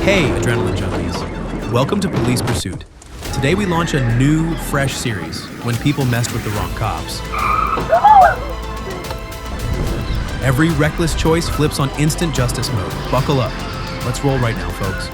Hey, adrenaline junkies. Welcome to Police Pursuit. Today we launch a new, fresh series, When People Messed with the Wrong Cops. Every reckless choice flips on instant justice mode. Buckle up. Let's roll right now, folks.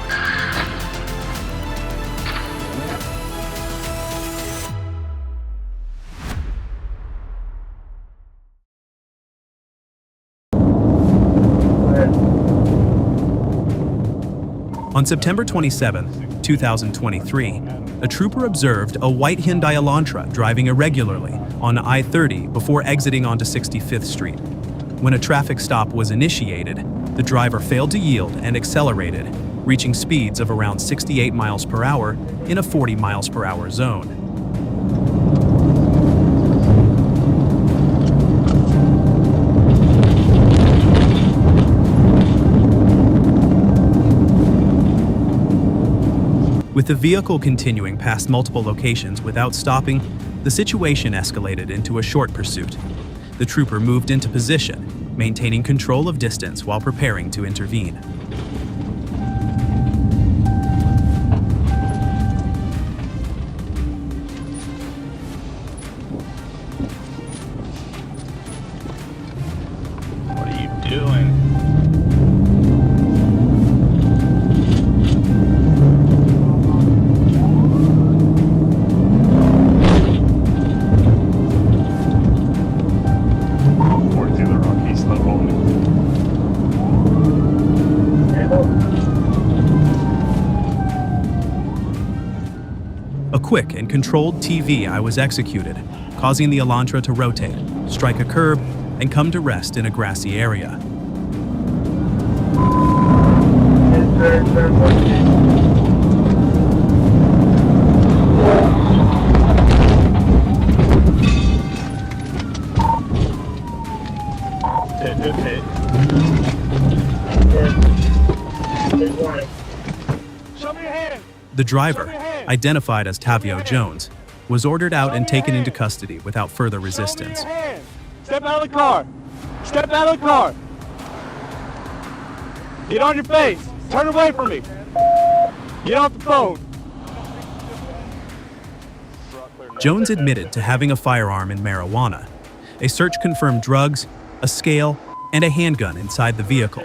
On September 27, 2023, a trooper observed a white Hyundai Elantra driving irregularly on I-30 before exiting onto 65th Street. When a traffic stop was initiated, the driver failed to yield and accelerated, reaching speeds of around 68 miles per hour in a 40 miles per hour zone. With the vehicle continuing past multiple locations without stopping, the situation escalated into a short pursuit. The trooper moved into position, maintaining control of distance while preparing to intervene. What are you doing? A quick and controlled TVI was executed, causing the Elantra to rotate, strike a curb, and come to rest in a grassy area. The driver, identified as Tavio Jones, was ordered out and taken into custody without further resistance. Step out of the car! Step out of the car! Get on your face! Turn away from me! Get off the phone! Jones admitted to having a firearm and marijuana. A search confirmed drugs, a scale, and a handgun inside the vehicle.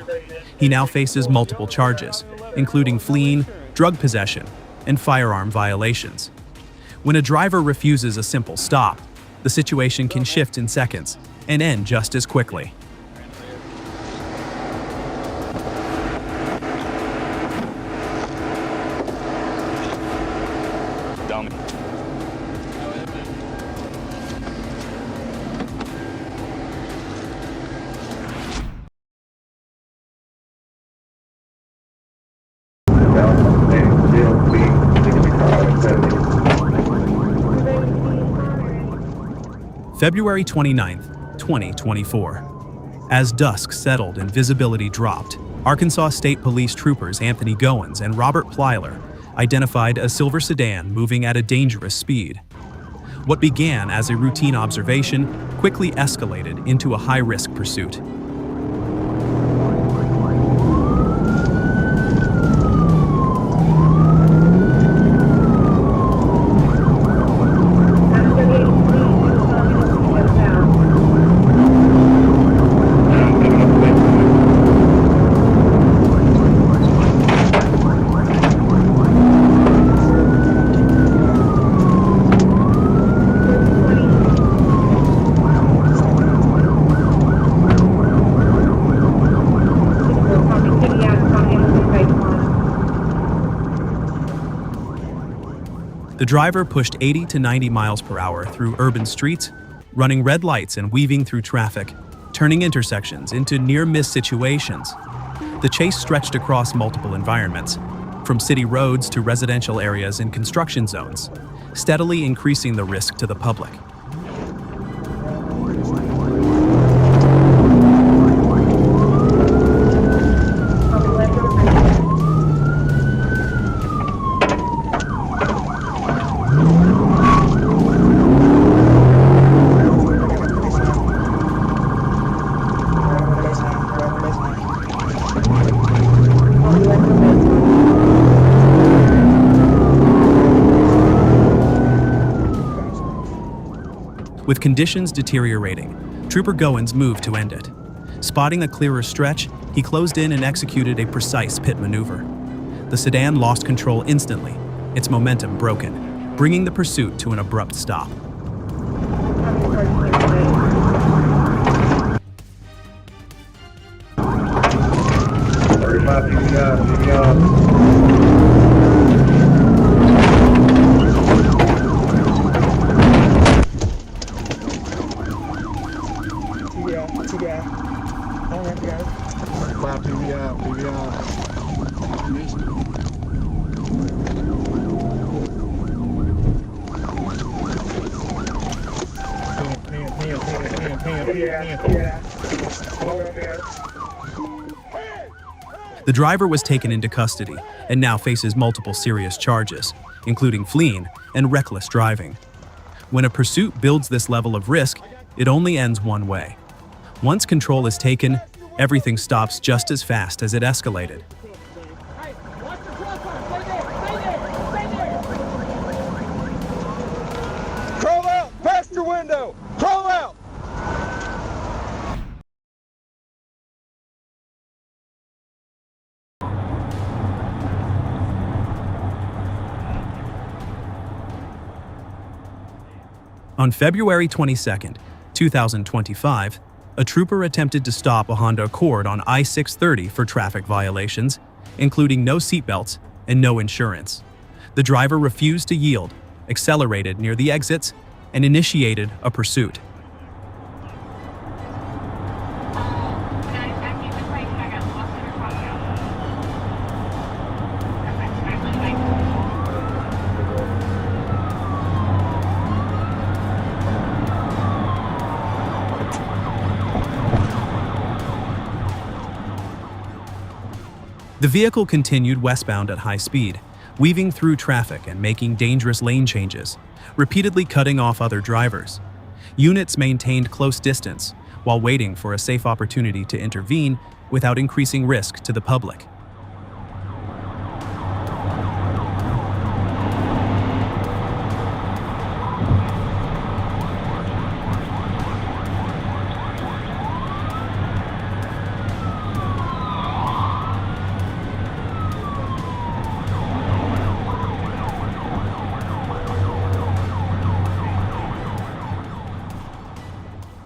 He now faces multiple charges, including fleeing, drug possession, and firearm violations. When a driver refuses a simple stop, the situation can shift in seconds and end just as quickly. Dummy. February 29th, 2024. As dusk settled and visibility dropped, Arkansas State Police troopers Anthony Goins and Robert Plyler identified a silver sedan moving at a dangerous speed. What began as a routine observation quickly escalated into a high-risk pursuit. The driver pushed 80 to 90 miles per hour through urban streets, running red lights and weaving through traffic, turning intersections into near-miss situations. The chase stretched across multiple environments, from city roads to residential areas and construction zones, steadily increasing the risk to the public. With conditions deteriorating, Trooper Goins moved to end it. Spotting a clearer stretch, he closed in and executed a precise pit maneuver. The sedan lost control instantly, its momentum broken, bringing the pursuit to an abrupt stop. The driver was taken into custody and now faces multiple serious charges, including fleeing and reckless driving. When a pursuit builds this level of risk, it only ends one way. Once control is taken, everything stops just as fast as it escalated. Crawl out! Past your window! Crawl out! On February 22, 2025, a trooper attempted to stop a Honda Accord on I-630 for traffic violations, including no seatbelts and no insurance. The driver refused to yield, accelerated near the exits, and initiated a pursuit. The vehicle continued westbound at high speed, weaving through traffic and making dangerous lane changes, repeatedly cutting off other drivers. Units maintained close distance while waiting for a safe opportunity to intervene without increasing risk to the public.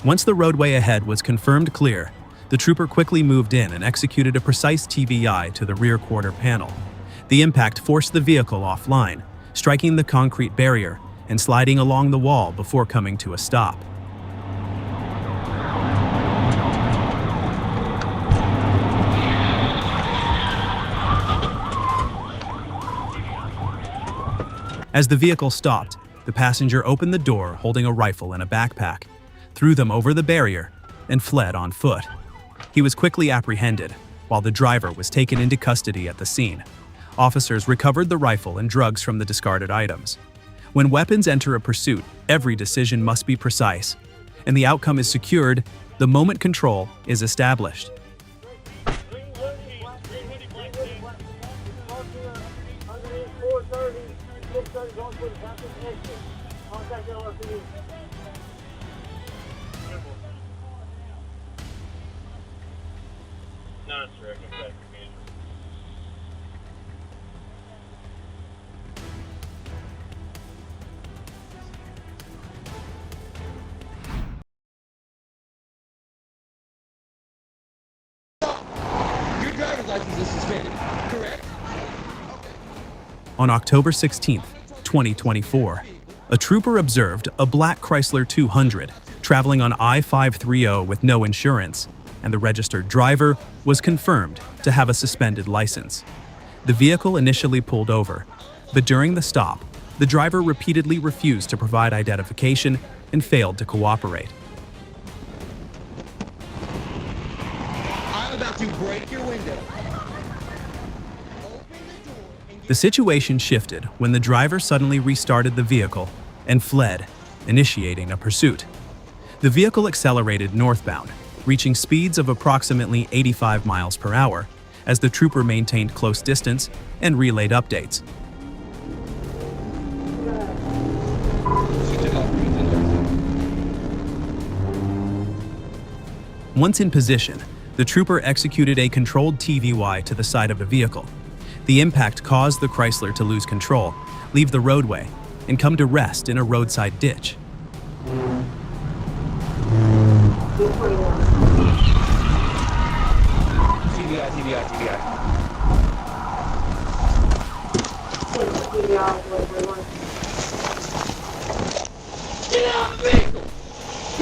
Once the roadway ahead was confirmed clear, the trooper quickly moved in and executed a precise TBI to the rear quarter panel. The impact forced the vehicle offline, striking the concrete barrier and sliding along the wall before coming to a stop. As the vehicle stopped, the passenger opened the door holding a rifle and a backpack, threw them over the barrier, and fled on foot. He was quickly apprehended, while the driver was taken into custody at the scene. Officers recovered the rifle and drugs from the discarded items. When weapons enter a pursuit, every decision must be precise, and the outcome is secured the moment control is established. On October 16, 2024, a trooper observed a black Chrysler 200 traveling on I-530 with no insurance, and the registered driver was confirmed to have a suspended license. The vehicle initially pulled over, but during the stop, the driver repeatedly refused to provide identification and failed to cooperate. I'm about to break your window. The situation shifted when the driver suddenly restarted the vehicle and fled, initiating a pursuit. The vehicle accelerated northbound, reaching speeds of approximately 85 miles per hour, as the trooper maintained close distance and relayed updates. Once in position, the trooper executed a controlled TVY to the side of the vehicle. The impact caused the Chrysler to lose control, leave the roadway, and come to rest in a roadside ditch. TVI. Get out of the vehicle!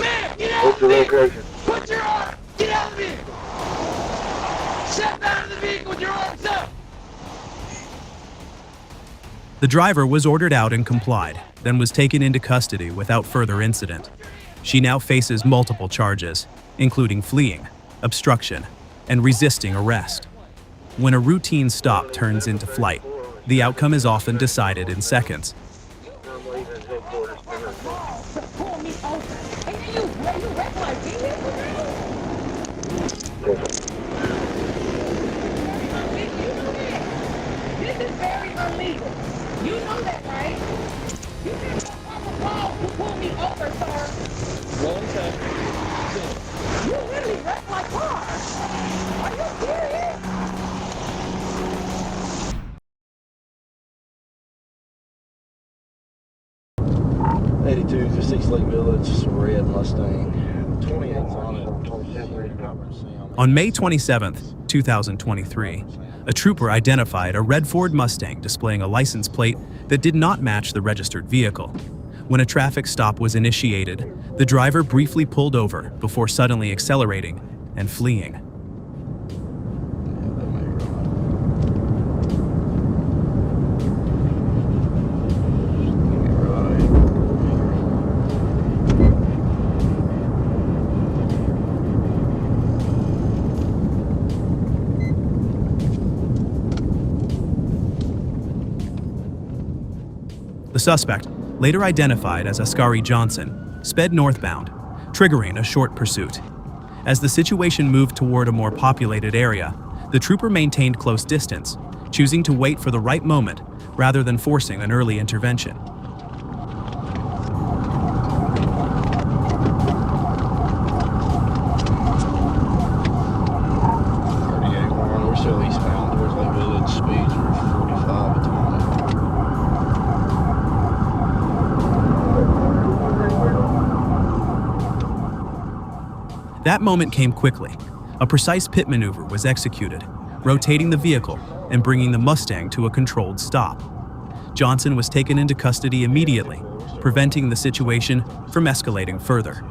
Man, get out of the vehicle! Put your arm! Get out of the vehicle! Step out of the vehicle with your arms up! The driver was ordered out and complied, then was taken into custody without further incident. She now faces multiple charges, including fleeing, obstruction, and resisting arrest. When a routine stop turns into flight, the outcome is often decided in seconds. This is very illegal. You know that, right? You didn't have a call to pull me over, sir. One time. You literally wrecked my car. Are you serious? '82 to 6 Lake Village, red Mustang, 28's on it. On May 27, 2023, a trooper identified a red Ford Mustang displaying a license plate that did not match the registered vehicle. When a traffic stop was initiated, the driver briefly pulled over before suddenly accelerating and fleeing. The suspect, later identified as Askari Johnson, sped northbound, triggering a short pursuit. As the situation moved toward a more populated area, the trooper maintained close distance, choosing to wait for the right moment rather than forcing an early intervention. We're still eastbound towards Lake Village. Speeds are 45 at the moment. That moment came quickly. A precise pit maneuver was executed, rotating the vehicle and bringing the Mustang to a controlled stop. Johnson was taken into custody immediately, preventing the situation from escalating further.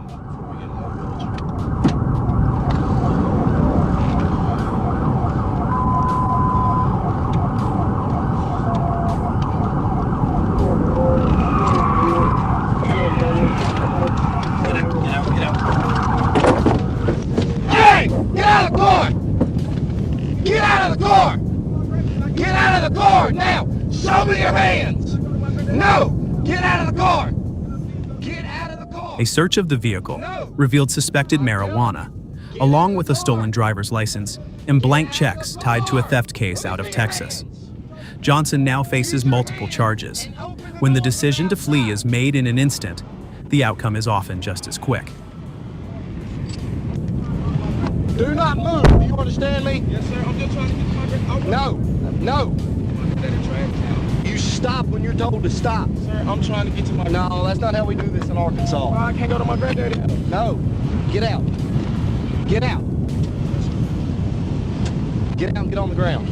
Get out of the car now! Show me your hands! No! Get out of the car! Get out of the car! A search of the vehicle revealed suspected marijuana, along with a stolen driver's license and blank checks tied to a theft case out of Texas. Johnson now faces multiple charges. When the decision to flee is made in an instant, the outcome is often just as quick. Do not move. Do you understand me? Yes, sir. I'm just trying to get to my grandma. No. No. You stop when you're told to stop. Sir, I'm trying to get to my... No, that's not how we do this in Arkansas. I can't go to my granddaddy. No. Get out. Get out. Get out and get on the ground.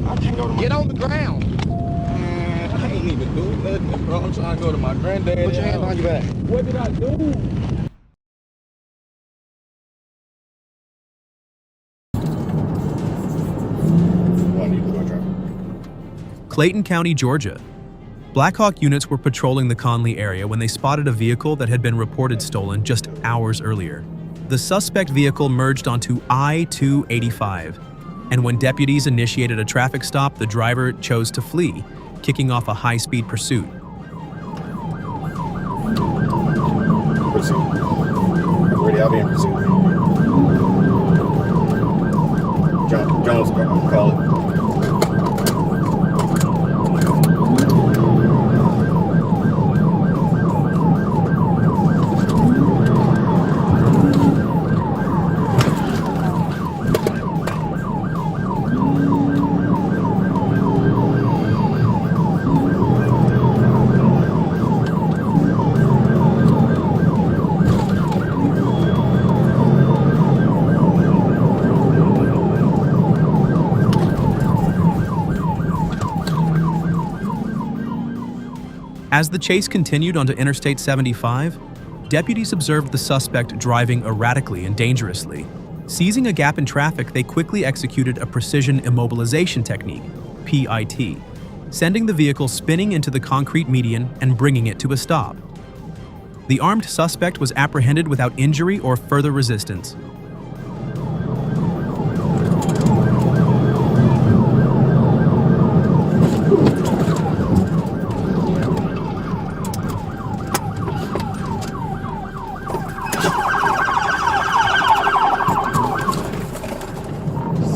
I can't go to my... Get on the ground. Man, I ain't even do nothing, bro. I'm trying to go to my granddaddy. Put your hand behind your back. What did I do? Clayton County, Georgia. Black Hawk units were patrolling the Conley area when they spotted a vehicle that had been reported stolen just hours earlier. The suspect vehicle merged onto I-285, and when deputies initiated a traffic stop, the driver chose to flee, kicking off a high-speed pursuit. Pursuit. Ready, I'll be in pursuit. Jones, call it. As the chase continued onto Interstate 75, deputies observed the suspect driving erratically and dangerously. Seizing a gap in traffic, they quickly executed a precision immobilization technique, PIT, sending the vehicle spinning into the concrete median and bringing it to a stop. The armed suspect was apprehended without injury or further resistance.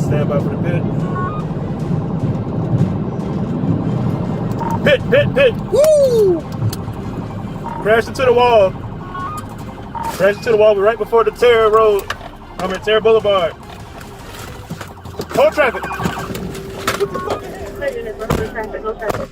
Stand by for the pit. Pit. Woo! Crashed into the wall. We're right before the Terra Road. Terra Boulevard. Hold traffic. Hold traffic.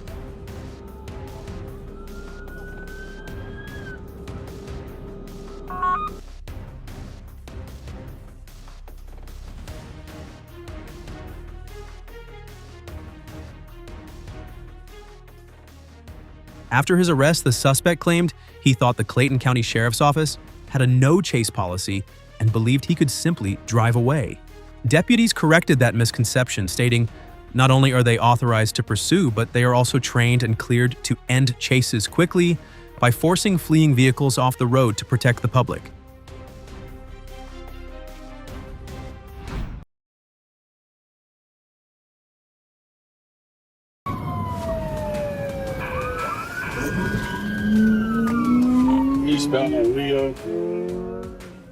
After his arrest, the suspect claimed he thought the Clayton County Sheriff's Office had a no-chase policy and believed he could simply drive away. Deputies corrected that misconception, stating, "Not only are they authorized to pursue, but they are also trained and cleared to end chases quickly by forcing fleeing vehicles off the road to protect the public." Eastbound on Rio.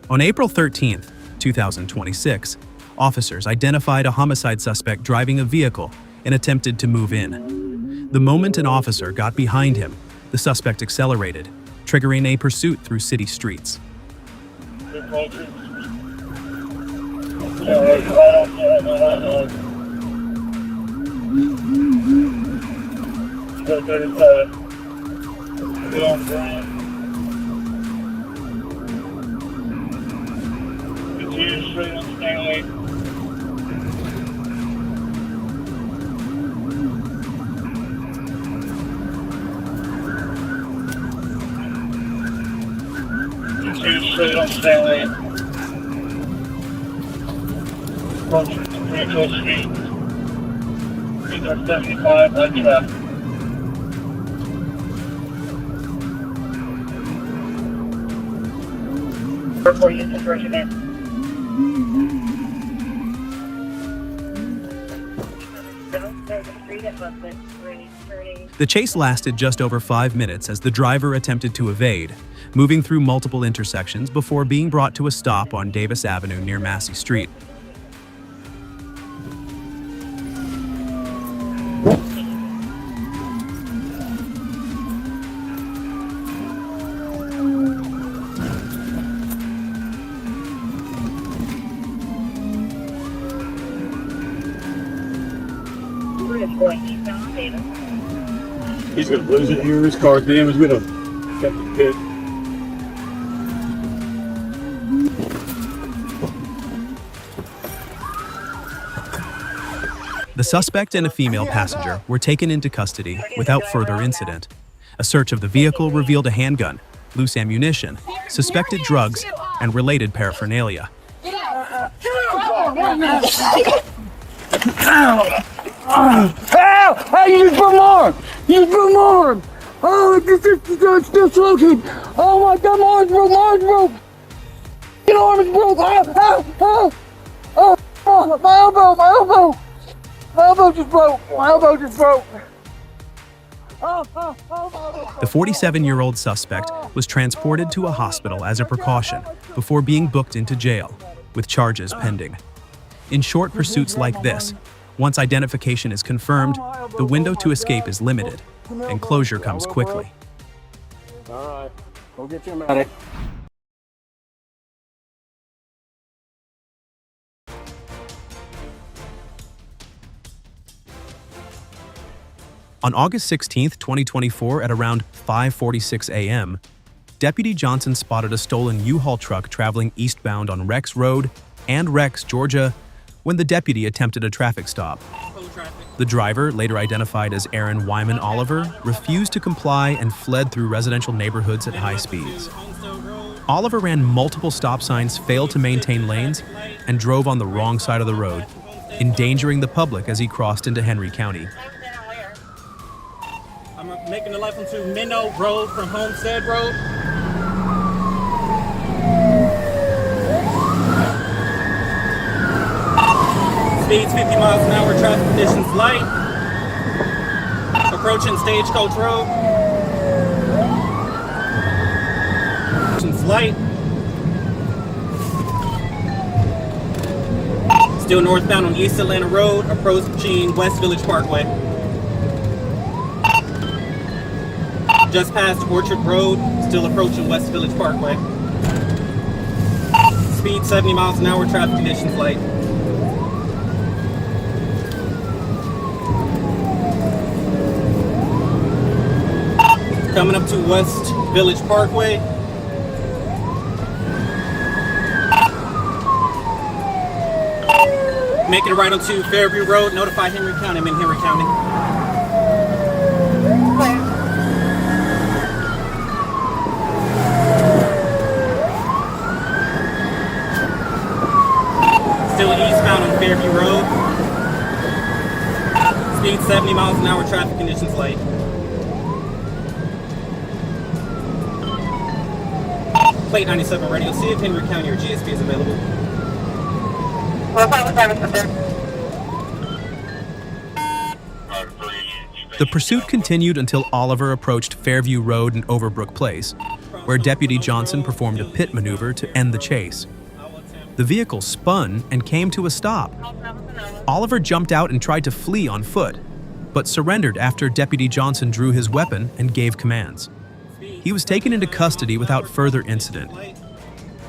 On April 13th, 2026, officers identified a homicide suspect driving a vehicle and attempted to move in. The moment an officer got behind him, the suspect accelerated, triggering a pursuit through city streets. Straight on Stanley. Straight on Stanley. Approaching Springfield Street. 75 light traffic. Before you situation in. The chase lasted just over 5 minutes as the driver attempted to evade, moving through multiple intersections before being brought to a stop on Davis Avenue near Massey Street. He's gonna lose it here. His car's damaged. We don't get the pit. The suspect and a female passenger were taken into custody without further incident. A search of the vehicle revealed a handgun, loose ammunition, suspected drugs, and related paraphernalia. Hey, you just broke my arm! You just broke my arm! Oh, it's still smoking! Oh my God, my arm's broke! My arm's broke! Your arm is broke! My elbow! My elbow! My elbow just broke! My elbow just broke! The 47-year-old suspect was transported to a hospital as a precaution before being booked into jail, with charges pending. In short pursuits like this, once identification is confirmed, the window to escape is limited, and closure comes quickly. All right, we'll get you a medic. On August 16, 2024, at around 5:46 a.m., Deputy Johnson spotted a stolen U-Haul truck traveling eastbound on Rex Road and Rex, Georgia, when the deputy attempted a traffic stop. The driver, later identified as Aaron Wyman Oliver, refused to comply and fled through residential neighborhoods at high speeds. Oliver ran multiple stop signs, failed to maintain lanes, and drove on the wrong side of the road, endangering the public as he crossed into Henry County. I'm making the left onto Minnow Road from Homicide Road. Speeds 50 miles an hour, traffic conditions light. Approaching Stagecoach Road. Conditions light. Still northbound on East Atlanta Road, approaching West Village Parkway. Just past Orchard Road, still approaching West Village Parkway. Speed 70 miles an hour, traffic conditions light. Coming up to West Village Parkway. Making it right onto Fairview Road. Notify Henry County. I'm in Henry County. Still eastbound on Fairview Road. Speed 70 miles an hour. Traffic conditions light. Plate 97 radio. See if Henry County or GSP is available. The pursuit continued until Oliver approached Fairview Road and Overbrook Place, where Deputy Johnson performed a pit maneuver to end the chase. The vehicle spun and came to a stop. Oliver jumped out and tried to flee on foot, but surrendered after Deputy Johnson drew his weapon and gave commands. He was taken into custody without further incident.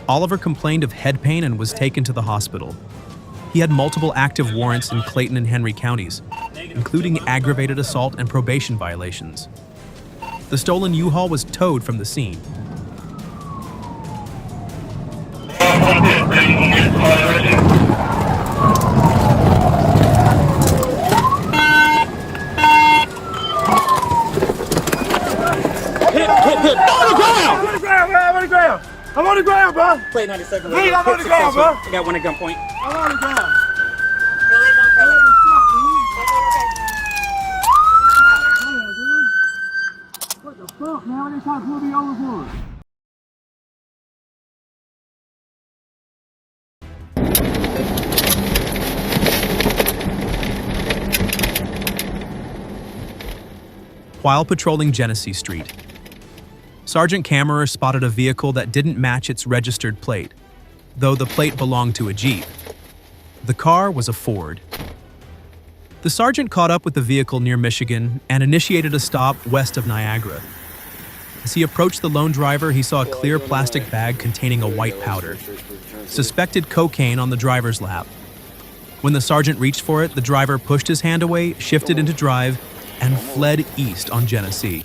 Oliver complained of head pain and was taken to the hospital. He had multiple active warrants in Clayton and Henry counties, including aggravated assault and probation violations. The stolen U-Haul was towed from the scene. I'm on the ground, bro. Plate 97. Hey, I'm on the ground, bro. I got one at gunpoint. I'm on the ground. What the fuck, man? What are they trying to pull me over for? While patrolling Genesee Street, Sergeant Kammerer spotted a vehicle that didn't match its registered plate, though the plate belonged to a Jeep. The car was a Ford. The sergeant caught up with the vehicle near Michigan and initiated a stop west of Niagara. As he approached the lone driver, he saw a clear plastic bag containing a white powder. Suspected cocaine on the driver's lap. When the sergeant reached for it, the driver pushed his hand away, shifted into drive, and fled east on Genesee.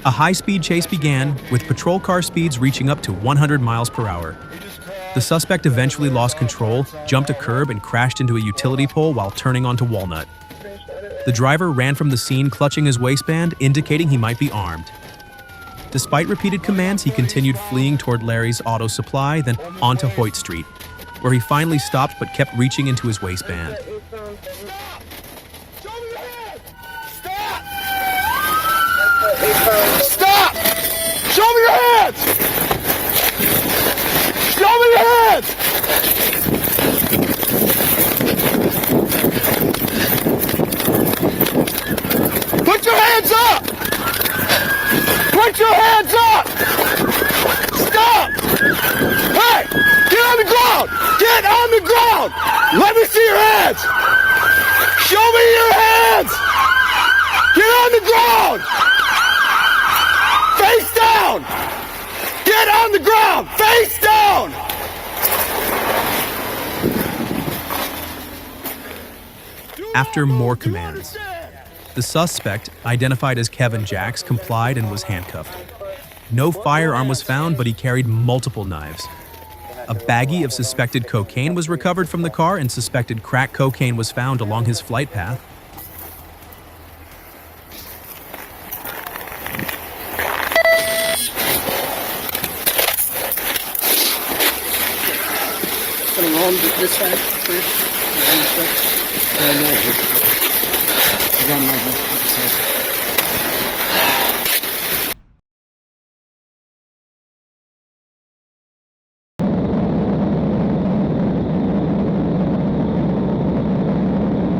A high-speed chase began, with patrol car speeds reaching up to 100 miles per hour. The suspect eventually lost control, jumped a curb, and crashed into a utility pole while turning onto Walnut. The driver ran from the scene clutching his waistband, indicating he might be armed. Despite repeated commands, he continued fleeing toward Larry's Auto Supply, then onto Hoyt Street, where he finally stopped but kept reaching into his waistband. Stop! Show me your hands! Show me your hands! Put your hands up! Put your hands up! Stop! Hey! Get on the ground! Get on the ground! Let me see your hands! Show me your hands! Get on the ground! Face down! Get on the ground! Face down! After more commands, the suspect, identified as Kevin Jacks, complied and was handcuffed. No firearm was found, but he carried multiple knives. A baggie of suspected cocaine was recovered from the car, and suspected crack cocaine was found along his flight path. This side first.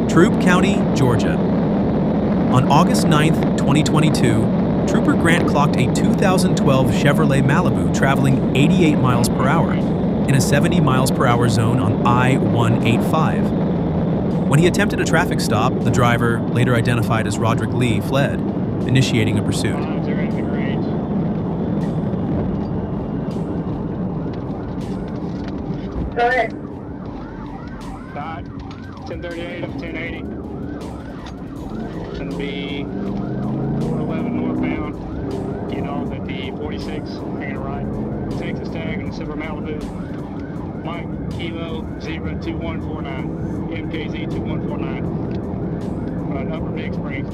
Troup County, Georgia. On August 9th, 2022, Trooper Grant clocked a 2012 Chevrolet Malibu traveling 88 miles per hour in a 70 miles per hour zone on I-185. When he attempted a traffic stop, the driver, later identified as Roderick Lee, fled, initiating a pursuit. Go ahead. 1038 up 1080. It's going to be 411 northbound. Get off at the 46, hanging right. Texas tag and silver Malibu. Mike Kilo 02149. MKZ 2149. Upper Big Springs.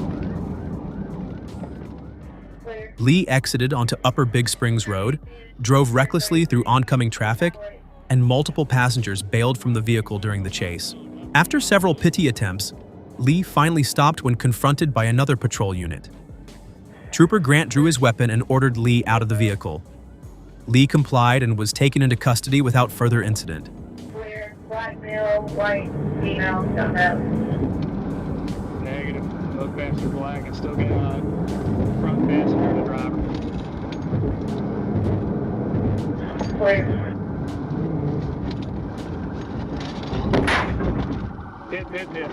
Lee exited onto Upper Big Springs Road, drove recklessly through oncoming traffic, and multiple passengers bailed from the vehicle during the chase. After several pity attempts, Lee finally stopped when confronted by another patrol unit. Trooper Grant drew his weapon and ordered Lee out of the vehicle. Lee complied and was taken into custody without further incident. Clear, black male, white, female, don't have. Negative. Both passengers black and still got front passenger and the driver. Clear. Hit.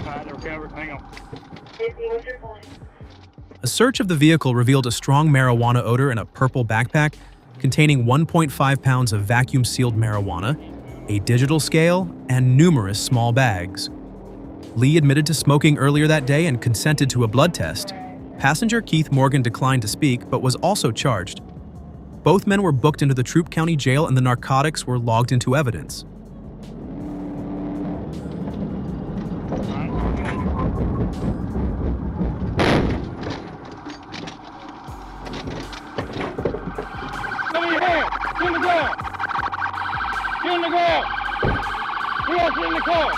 Alright, they're recovered. Hang on. 50, what's your point? A search of the vehicle revealed a strong marijuana odor in a purple backpack containing 1.5 pounds of vacuum-sealed marijuana, a digital scale, and numerous small bags. Lee admitted to smoking earlier that day and consented to a blood test. Passenger Keith Morgan declined to speak, but was also charged. Both men were booked into the Troup County Jail and the narcotics were logged into evidence. Get on the ground! Get on the ground! Who else is in the car?